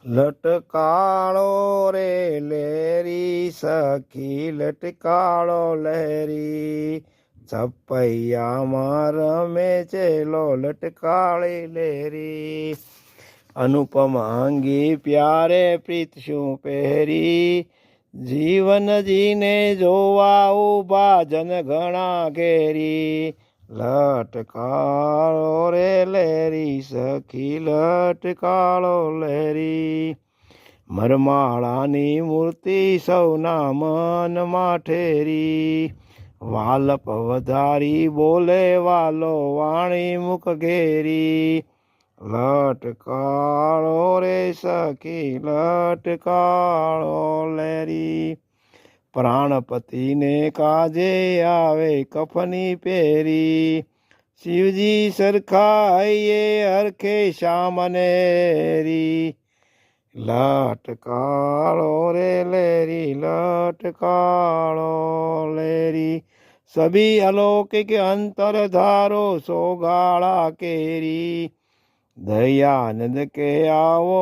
લટકાળો રે લેરી સખી લટકાળો લહેરી, છપૈયામાં રમે ચેલો લટકાળી લેરી. અનુપમ અંગી પ્યારે પ્રીત શું પહેરી, જીવન જીને જોવા ઉભા જન ઘણા ઘેરી. લટકાળો રે લેરી સખી લટકાળો લેરી, મરમાળાની મૂર્તિ સૌના મનમાં ઠેરી. વાલપ વધારી બોલે વાલો વાણી મુખ ઘેરી, લટકાળો રે સખી લટકાળો લેરી. પ્રાણપતિને કાજે આવે કફની પહેરી, શિવજી સરખાઈએ હરખે શ્યામનેરી. લટકાળો રે લેરી લટકાળો લેરી, સભી અલૌકિક અંતર ધારો સોગાળા કેરી. દયાનંદ કે આવો